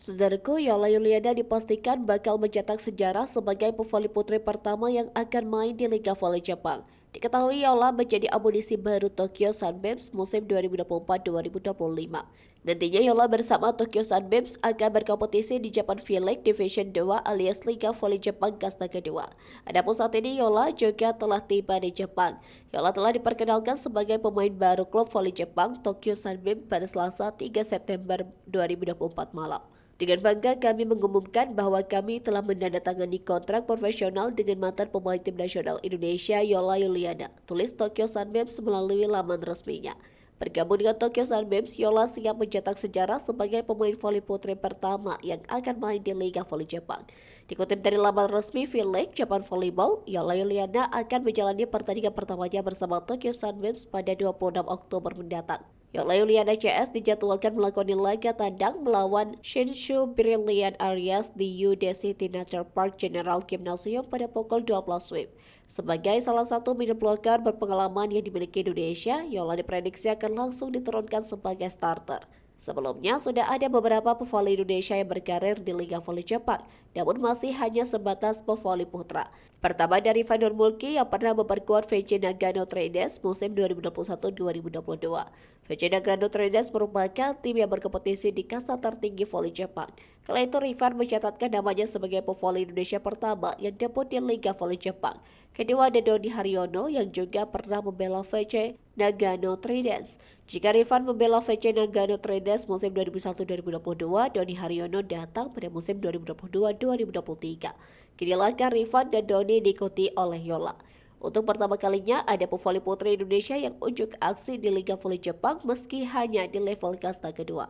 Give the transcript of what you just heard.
Saudaraku, Yola Yuliana dipastikan bakal mencetak sejarah sebagai pevoli putri pertama yang akan main di Liga Voli Jepang. Diketahui Yola menjadi amunisi baru Tokyo Sunbeams musim 2024-2025. Nantinya Yola bersama Tokyo Sunbeams akan berkompetisi di Japan V-League Division 2 alias Liga Voli Jepang kasta kedua. Adapun saat ini Yola juga telah tiba di Jepang. Yola telah diperkenalkan sebagai pemain baru klub voli Jepang Tokyo Sunbeams pada Selasa 3 September 2024 malam. Dengan bangga kami mengumumkan bahwa kami telah menandatangani kontrak profesional dengan mantan pemain tim nasional Indonesia Yola Yuliana, tulis Tokyo Sunbeams melalui laman resminya. Bergabung dengan Tokyo Sunbeams, Yola siap mencetak sejarah sebagai pemain voli putri pertama yang akan main di Liga Voli Jepang. Dikutip dari laman resmi V-League Japan Volleyball, Yola Yuliana akan menjalani pertandingan pertamanya bersama Tokyo Sunbeams pada 26 Oktober mendatang. Yola Yuliana CS dijadwalkan melakoni laga tandang melawan Shinshu Brilliant Areas di UD City Nature Park General Gymnasium pada pukul 12 WIB. Sebagai salah satu middle blocker berpengalaman yang dimiliki Indonesia, Yola diprediksi akan langsung diturunkan sebagai starter. Sebelumnya sudah ada beberapa pevoli Indonesia yang berkarir di Liga Voli Jepang, namun masih hanya sebatas pevoli putra. Pertama dari Vanur Mulki yang pernah memperkuat VC Nagano Trades musim 2021-2022. VC Nagano Trades merupakan tim yang berkompetisi di kasta tertinggi voli Jepang. Kala itu Rifan mencatatkan namanya sebagai pevoli Indonesia pertama yang debut di Liga Voli Jepang. Kedua ada Doni Haryono yang juga pernah membela VC Nagano Trades. Jika Rifan membela VC Nagano Trades musim 2001-2022, Doni Haryono datang pada musim 2022-2023. Kini langkah Rifan dan Doni diikuti oleh Yola. Untuk pertama kalinya ada pevoli putri Indonesia yang unjuk aksi di Liga Voli Jepang meski hanya di level kasta kedua.